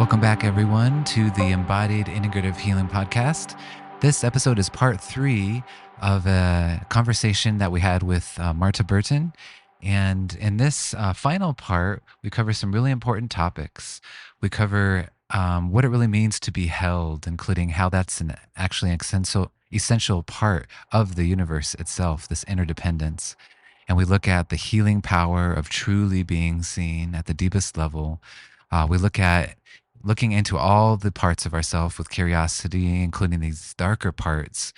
Welcome back, everyone, to the Embodied Integrative Healing Podcast. This episode is part 3 of a conversation that we had with Marta Burton. And in this final part, we cover some really important topics. We cover what it really means to be held, including how that's actually an essential part of the universe itself, this interdependence. And we look at the healing power of truly being seen at the deepest level. We look at looking into all the parts of ourselves with curiosity, including these darker parts,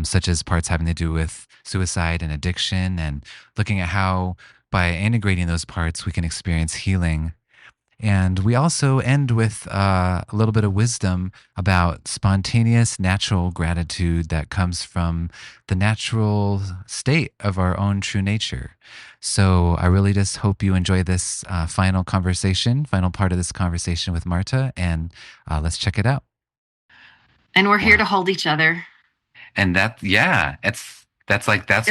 such as parts having to do with suicide and addiction, and looking at how by integrating those parts, we can experience healing. And we also end with a little bit of wisdom about spontaneous, natural gratitude that comes from the natural state of our own true nature. So I really just hope you enjoy this final part of this conversation with Marta, and let's check it out. And we're here to hold each other. And that's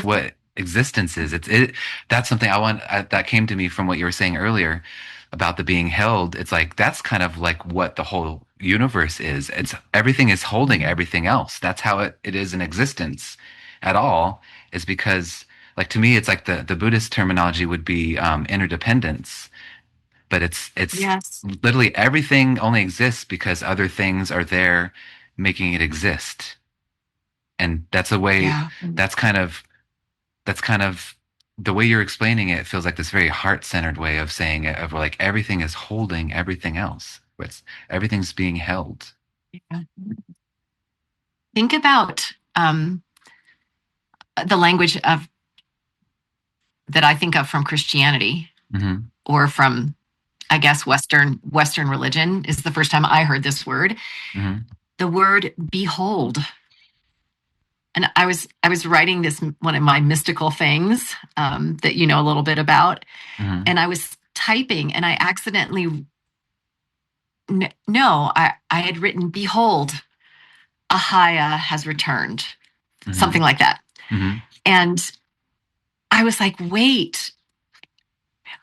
what existence is. That's something that came to me from what you were saying earlier about the being held. It's like, that's kind of like what the whole universe is. It's everything is holding everything else. That's how it is in existence at all, is because, like, to me, it's like the Buddhist terminology would be interdependence. But it's Yes. Literally everything only exists because other things are there making it exist. And that's a way, that's kind of the way you're explaining it feels like this very heart-centered way of saying it, of like everything is holding everything else. Everything's being held. Yeah. Think about the language that I think of from Christianity, mm-hmm. or from, I guess, Western religion is the first time I heard this word. Mm-hmm. The word behold. And I was writing this, one of my mystical things that you know a little bit about. Mm-hmm. And I was typing and I accidentally, I had written, behold, Ahaya has returned, mm-hmm. something like that. Mm-hmm. And I was like, wait.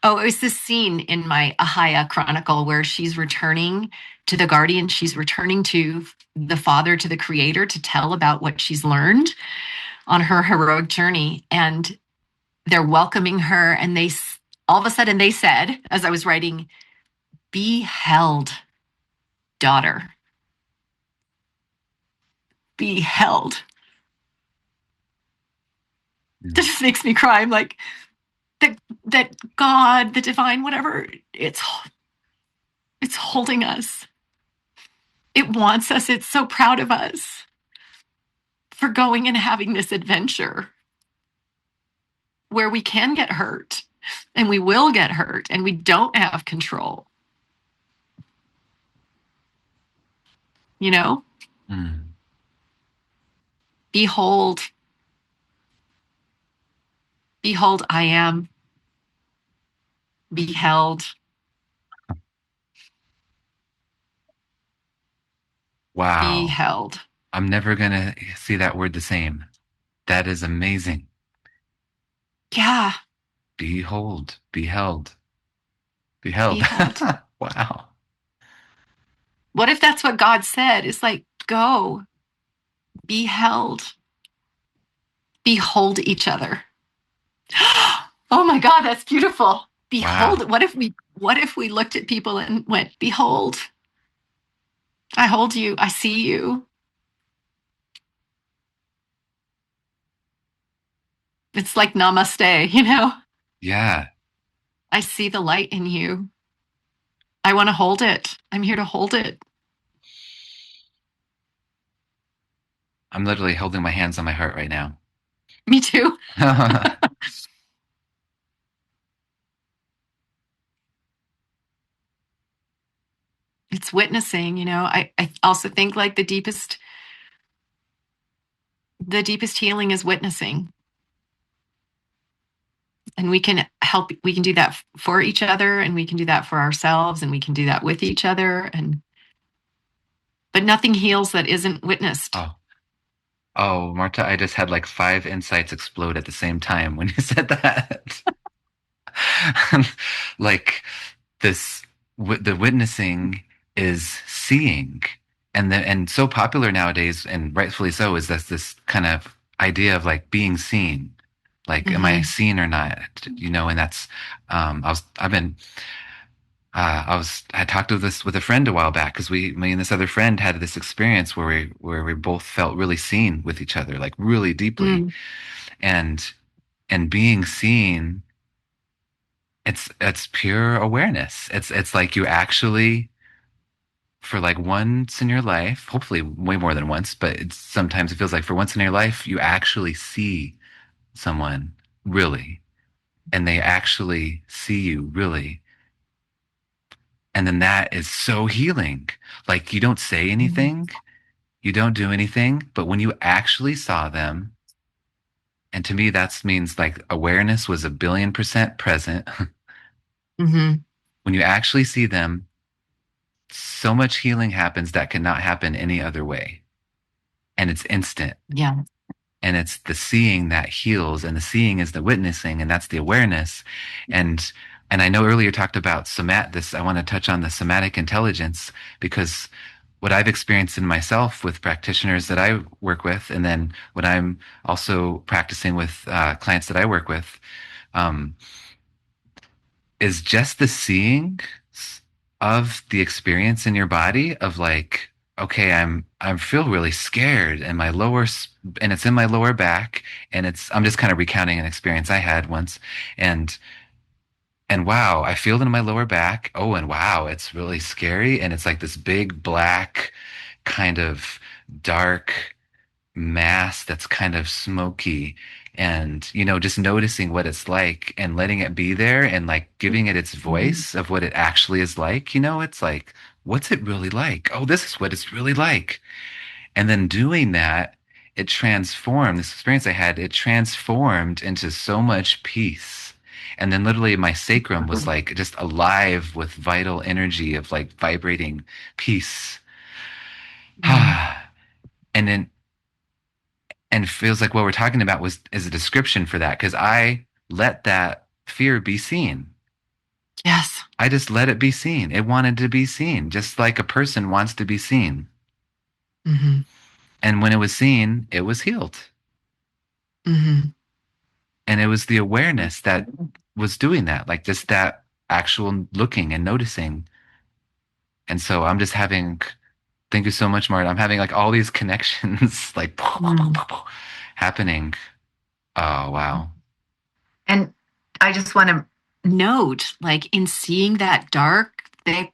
Oh, it was this scene in my Ahaya Chronicle where she's returning to the guardian. She's returning to the father, to the creator, to tell about what she's learned on her heroic journey. And they're welcoming her. And all of a sudden they said, as I was writing, be held, daughter. Be held. Mm-hmm. That just makes me cry. I'm like, that God, the divine, whatever, it's holding us. It wants us. It's so proud of us for going and having this adventure where we can get hurt and we will get hurt and we don't have control. You know? Mm. Behold, I am. Beheld. Wow. Beheld. I'm never going to see that word the same. That is amazing. Yeah. Behold, beheld. Wow. What if that's what God said? It's like, go, be held, behold each other. Oh my God, that's beautiful. Behold. Wow. What if we looked at people and went, behold, I hold you, I see you. It's like namaste, you know? Yeah. I see the light in you. I want to hold it. I'm here to hold it. I'm literally holding my hands on my heart right now. Me too. It's witnessing, you know. I also think like the deepest healing is witnessing. And we can do that for each other, and we can do that for ourselves, and we can do that with each other. But nothing heals that isn't witnessed. Oh, Marta, I just had like 5 insights explode at the same time when you said that. Like the witnessing is seeing. And so popular nowadays, and rightfully so, is this kind of idea of like being seen. Like, am I Mm-hmm. seen or not? You know, and that's I talked to this with a friend a while back because me and this other friend had this experience where we both felt really seen with each other, like really deeply. Mm-hmm. And and being seen, it's pure awareness. It's like you actually, for like once in your life, hopefully way more than once, but sometimes it feels like for once in your life, you actually see someone really, and they actually see you really. And then that is so healing. Like you don't say anything, you don't do anything, but when you actually saw them, and to me, that means like awareness was 1,000,000,000% present. Mm-hmm. When you actually see them, so much healing happens that cannot happen any other way. And it's instant. Yeah. And it's the seeing that heals, and the seeing is the witnessing, and that's the awareness. And and I know earlier talked about this. I want to touch on the somatic intelligence, because what I've experienced in myself with practitioners that I work with, and then what I'm also practicing with clients that I work with, um, is just the seeing of the experience in your body of like, okay, I feel really scared, and and it's in my lower back, and I'm just kind of recounting an experience I had once, and wow, I feel it in my lower back. Oh, and wow, it's really scary, and it's like this big black kind of dark mass that's kind of smoky, and just noticing what it's like and letting it be there, and like giving it its Mm-hmm. voice of what it actually is like. It's like, what's it really like? Oh, this is what it's really like. And then doing that, it transformed. This experience I had, it transformed into so much peace. And then literally my sacrum was like just alive with vital energy of like vibrating peace. Mm. And then and feels like what we're talking about is a description for that, because I let that fear be seen. Yes. I just let it be seen. It wanted to be seen, just like a person wants to be seen. Mm-hmm. And when it was seen, it was healed. Mm-hmm. And it was the awareness that was doing that, like just that actual looking and noticing. And so I'm just having, thank you so much, Marta. I'm having like all these connections like Mm. happening. Oh, wow. And I just want to note, like in seeing that dark, thick,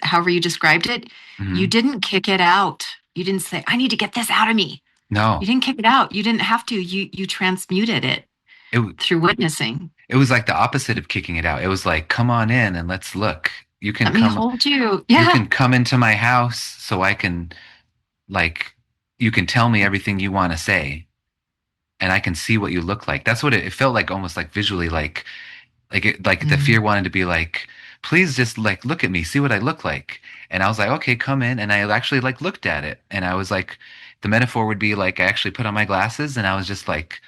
however you described it, you Hmm. didn't kick it out. You didn't say, I need to get this out of me. You No, didn't kick it out. You didn't have to. You transmuted it it, through witnessing. it was like the opposite of kicking it out. It was like, come on in and let's look. Let me hold you. You Yeah. can come into my house so I can, like, you can tell me everything you want to say, and I can see what you look like. That's what it felt like, almost like visually, like the Mm. fear wanted to be like, please just like look at me, see what I look like. And I was like, okay, come in. And I actually like looked at it, and I was like, the metaphor would be like, I actually put on my glasses, and I was just like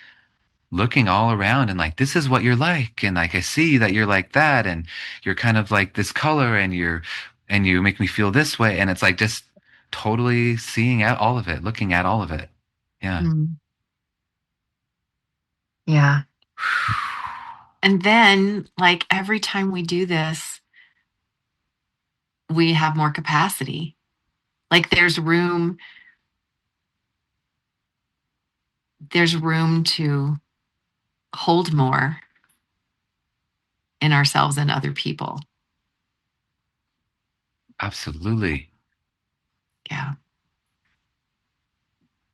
looking all around, and like, this is what you're like, and like I see that you're like that, and you're kind of like this color, and you make me feel this way. And it's like just totally seeing out all of it, looking at all of it. Yeah. Mm. Yeah. And then, like every time we do this, we have more capacity. Like there's room to hold more in ourselves and other people. Absolutely. Yeah.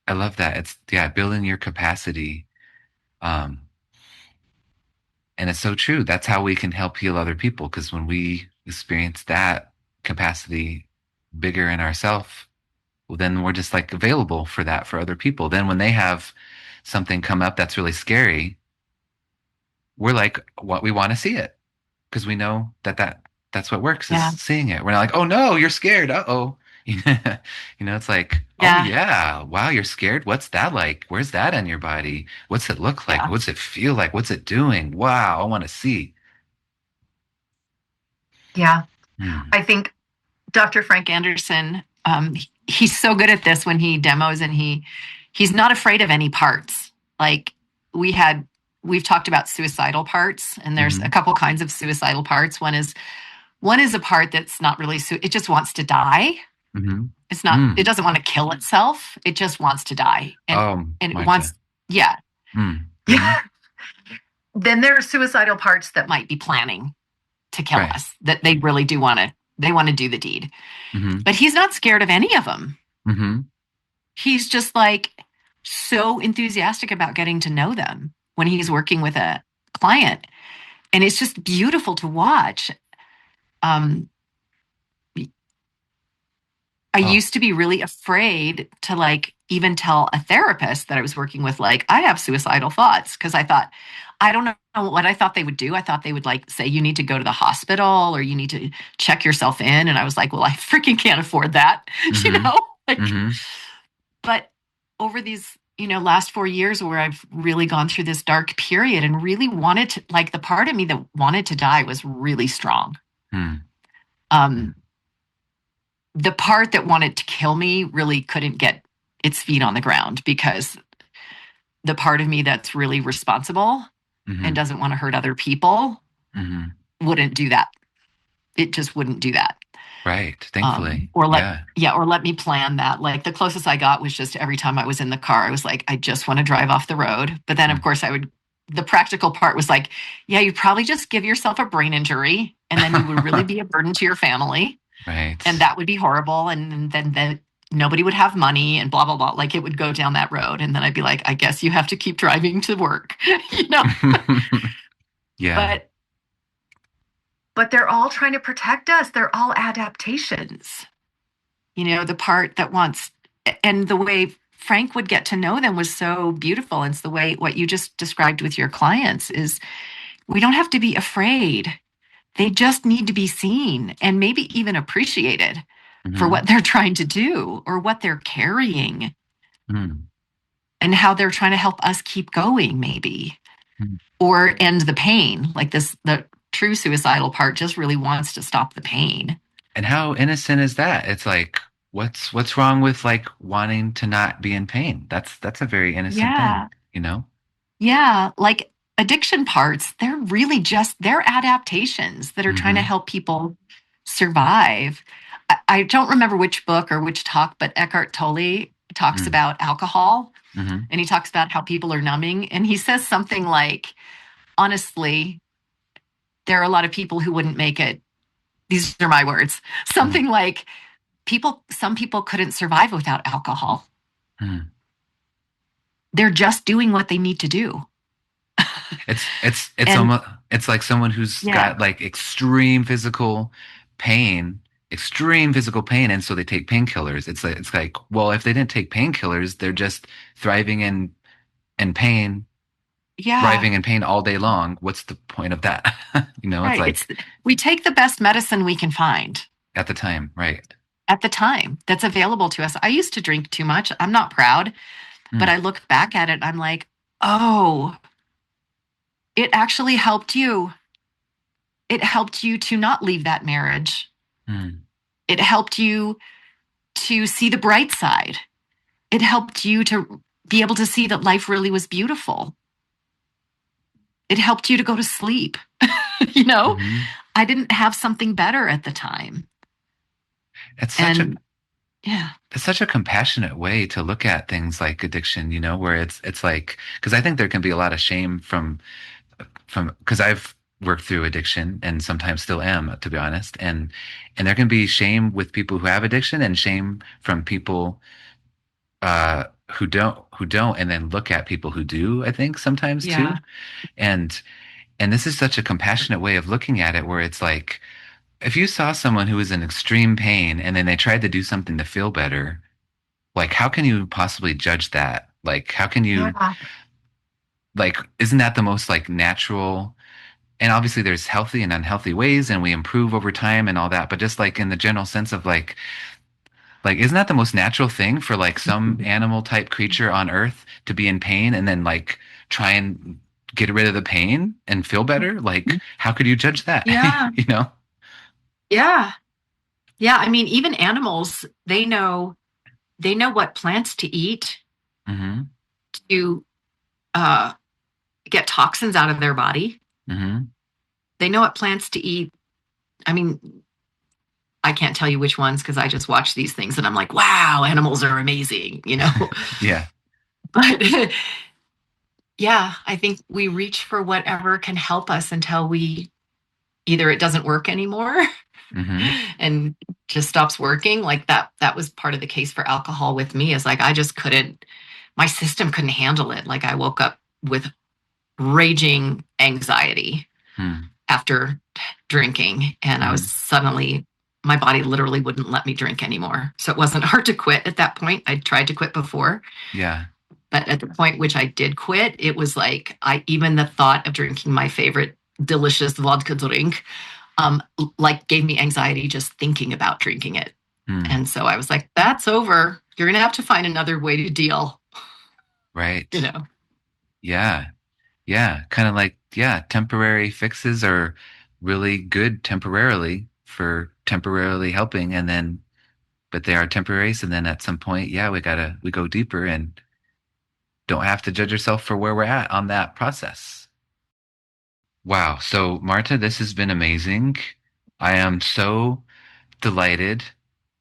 I love that. It's, yeah, building your capacity. um and it's so true. That's how we can help heal other people, because when we experience that capacity bigger in ourselves, well, then we're just like available for that for other people. Then when they have something come up that's really scary, we're like, what, we want to see it, because we know that's what works, is Yeah. seeing it. We're not like, oh no, you're scared. Uh-oh. It's like, oh Yeah. yeah, wow, you're scared. What's that like? Where's that in your body? What's it look like? Yeah. What's it feel like? What's it doing? Wow, I want to see. Yeah. Hmm. I think Dr. Frank Anderson, he's so good at this when he demos, and he's not afraid of any parts. Like we've talked about suicidal parts, and there's a couple kinds of suicidal parts. One is a part that's not really, it just wants to die. It's not, it doesn't want to kill itself. It just wants to die. And it wants, yeah. Yeah. Then there are suicidal parts that might be planning to kill us, that they really do want to, they want to do the deed. But he's not scared of any of them. He's just like so enthusiastic about getting to know them when he's working with a client. And it's just beautiful to watch. I used to be really afraid to like even tell a therapist that I was working with, like, I have suicidal thoughts, because I thought, I don't know what I thought they would do. I thought they would like say, you need to go to the hospital or you need to check yourself in. And I was like, well, I freaking can't afford that, you know? Like, but over these, last 4 years where I've really gone through this dark period and really wanted to, like, the part of me that wanted to die was really strong. The part that wanted to kill me really couldn't get its feet on the ground, because the part of me that's really responsible and doesn't want to hurt other people wouldn't do that. It just wouldn't do that. Right. Thankfully. Or let me plan that. Like, the closest I got was just every time I was in the car, I was like, I just want to drive off the road. But then of course the practical part was like, yeah, you'd probably just give yourself a brain injury, and then you would really be a burden to your family. Right. And that would be horrible. And then nobody would have money and blah, blah, blah. Like, it would go down that road. And then I'd be like, I guess you have to keep driving to work, Yeah. But they're all trying to protect us. They're all adaptations. The part that wants, and the way Frank would get to know them was so beautiful. And it's the way what you just described with your clients is, we don't have to be afraid. They just need to be seen and maybe even appreciated for what they're trying to do or what they're carrying and how they're trying to help us keep going, maybe, or end the pain. Like the true suicidal part just really wants to stop the pain. And how innocent is that? It's like, what's wrong with like wanting to not be in pain? That's a very innocent thing, Yeah. Like, addiction parts, they're really just, they're adaptations that are trying to help people survive. I don't remember which book or which talk, but Eckhart Tolle talks about alcohol, and he talks about how people are numbing. And he says something like, honestly, there are a lot of people who wouldn't make it. These are my words. Something like, some people couldn't survive without alcohol. They're just doing what they need to do. It's almost, it's like someone who's got like extreme physical pain, and so they take painkillers. It's like, well, if they didn't take painkillers, they're just thriving in pain, thriving in pain all day long. What's the point of that? It's like, we take the best medicine we can find at the time, right? At the time that's available to us. I used to drink too much. I'm not proud, but I look back at it. I'm like, oh, it actually helped you. It helped you to not leave that marriage. It helped you to see the bright side. It helped you to be able to see that life really was beautiful. It helped you to go to sleep. I didn't have something better at the time. It's such a compassionate way to look at things like addiction, where it's like, because I think there can be a lot of shame from because I've worked through addiction and sometimes still am, to be honest. And there can be shame with people who have addiction and shame from people who don't, and then look at people who do, I think sometimes too. And this is such a compassionate way of looking at it, where it's like, if you saw someone who was in extreme pain and then they tried to do something to feel better, like, how can you possibly judge that? Like, how can you, like, isn't that the most like natural? And obviously there's healthy and unhealthy ways, and we improve over time and all that. But just like in the general sense of like, isn't that the most natural thing for like some animal type creature on earth to be in pain and then like try and get rid of the pain and feel better? Like, how could you judge that? Yeah. Yeah. Yeah, I mean, even animals, they know what plants to eat Mm-hmm. to uh, get toxins out of their body. Mm-hmm. They know what plants to eat. I mean, I can't tell you which ones because I just watch these things and I'm like, wow, animals are amazing, you know? Yeah. But yeah, I think we reach for whatever can help us until we either it doesn't work anymore Mm-hmm. and just stops working. Like that was part of the case for alcohol with me, is like I just couldn't, my system couldn't handle it. Like I woke up with raging anxiety Mm-hmm. after drinking, and I was suddenly, my body literally wouldn't let me drink anymore. So it wasn't hard to quit at that point. I tried to quit before, Yeah. but at the point which I did quit, it was like I even the thought of drinking my favorite delicious vodka drink like gave me anxiety just thinking about drinking it. Mm. And so I was like, that's over. You're gonna have to find another way to deal, you Right. know. Yeah. Yeah. Kind of like, yeah, temporary fixes are really good temporarily for temporarily helping. And then, but they are temporary. So then at some point, yeah, we go deeper and don't have to judge ourselves for where we're at on that process. Wow. So, Marta, this has been amazing. I am so delighted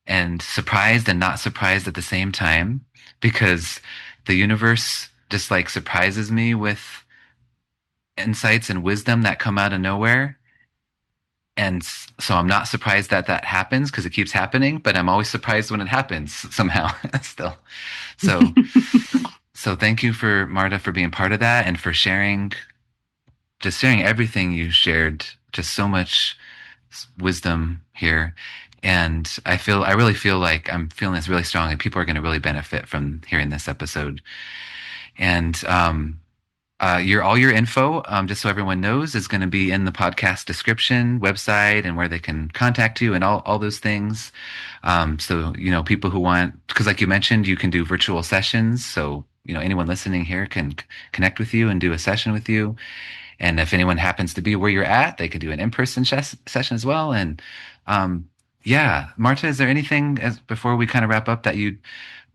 and surprised and not surprised at the same time because the universe just like surprises me with insights and wisdom that come out of nowhere. And so I'm not surprised that that happens because it keeps happening, but I'm always surprised when it happens somehow still. So, so thank you for Marta for being part of that and for sharing, just sharing everything you shared. Just so much wisdom here. And I really feel like I'm feeling this really strongly. People are going to really benefit from hearing this episode. And all your info, just so everyone knows, is going to be in the podcast description, website, and where they can contact you, and all those things. So you know, people who want, because like you mentioned, you can do virtual sessions. So you know, anyone listening here can connect with you and do a session with you. And if anyone happens to be where you're at, they could do an in-person session as well. And um, yeah, Marta, is there anything as before we kind of wrap up that you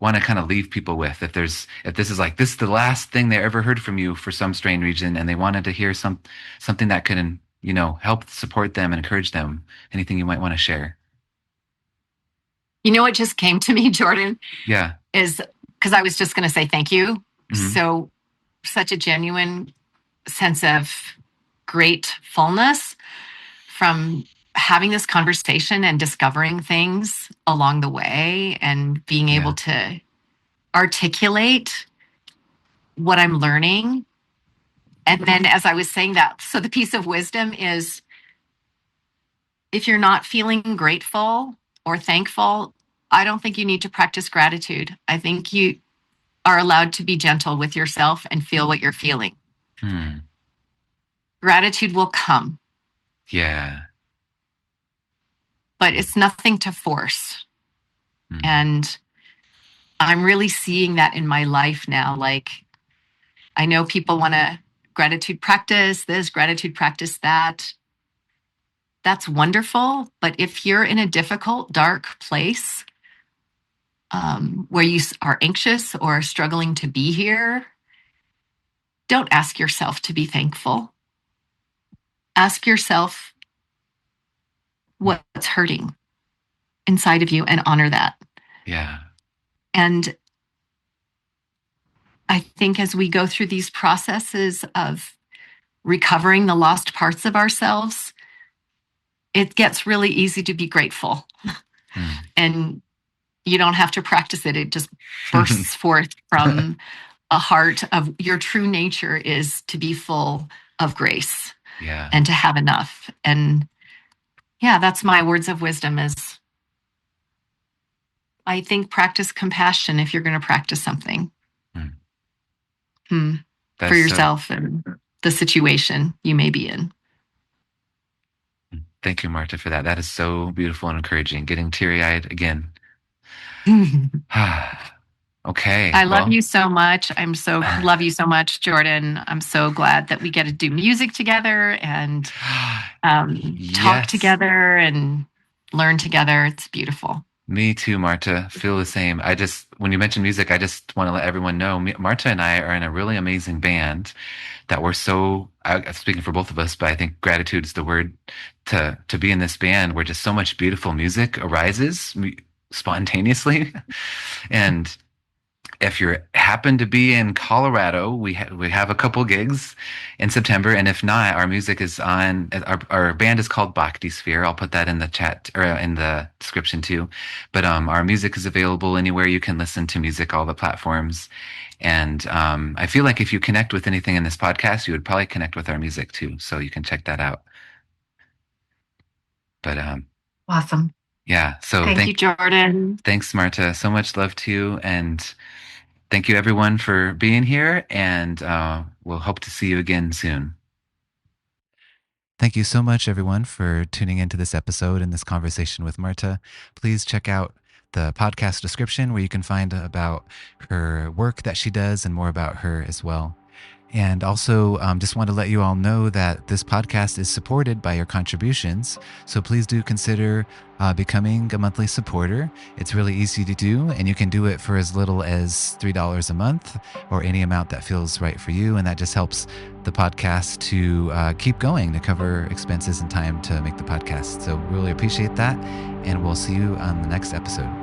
want to kind of leave people with? If this is like this is the last thing they ever heard from you for some strange reason, and they wanted to hear something that could, you know, help support them and encourage them, anything you might want to share? You know what just came to me, Jordan, Yeah. is because I was just going to say thank you. Hmm. So, such a genuine sense of gratefulness from having this conversation and discovering things along the way and being able Yeah. to articulate what I'm learning. And then, as I was saying that, so the piece of wisdom is if you're not feeling grateful or thankful, I don't think you need to practice gratitude. I think you are allowed to be gentle with yourself and feel what you're feeling. Hmm. Gratitude will come, Yeah. but it's nothing to force. Hmm. And I'm really seeing that in my life now. Like, I know people want to gratitude practice this, gratitude practice that. That's wonderful. But if you're in a difficult, dark place where you are anxious or struggling to be here, don't ask yourself to be thankful. Ask yourself what's hurting inside of you and honor that. Yeah. And I think as we go through these processes of recovering the lost parts of ourselves, it gets really easy to be grateful. Hmm. And you don't have to practice it. It just bursts forth from a heart of your true nature is to be full of grace Yeah. and to have enough. And yeah, that's my words of wisdom is I think practice compassion if you're going to practice something Hmm. for That's so. yourself and the situation you may be in. Thank you, Marta, for that. That is so beautiful and encouraging. Getting teary eyed again. Okay. I love Well, you so much. I'm so love you so much, Jordan. I'm so glad that we get to do music together and talk yes. together and learn together. It's beautiful. Me too, Marta. Feel the same. When you mention music, I just want to let everyone know, Marta and I are in a really amazing band that I'm speaking for both of us, but I think gratitude is the word to be in this band where just so much beautiful music arises spontaneously. And if you happen to be in Colorado, we have a couple gigs in September, and if not, our music is on. Our band is called Bhakti Sphere. I'll put that in the chat or in the description too. But our music is available anywhere you can listen to music, all the platforms. And I feel like if you connect with anything in this podcast, you would probably connect with our music too. So you can check that out. But Awesome. yeah. So thank you, Jordan. Thanks, Marta. So much love to you, and thank you everyone for being here, and we'll hope to see you again soon. Thank you so much, everyone, for tuning into this episode and this conversation with Marta. Please check out the podcast description where you can find about her work that she does and more about her as well. And also, just want to let you all know that this podcast is supported by your contributions. So please do consider becoming a monthly supporter. It's really easy to do, and you can do it for as little as $3 a month or any amount that feels right for you. And that just helps the podcast to keep going, to cover expenses and time to make the podcast. So really appreciate that. And we'll see you on the next episode.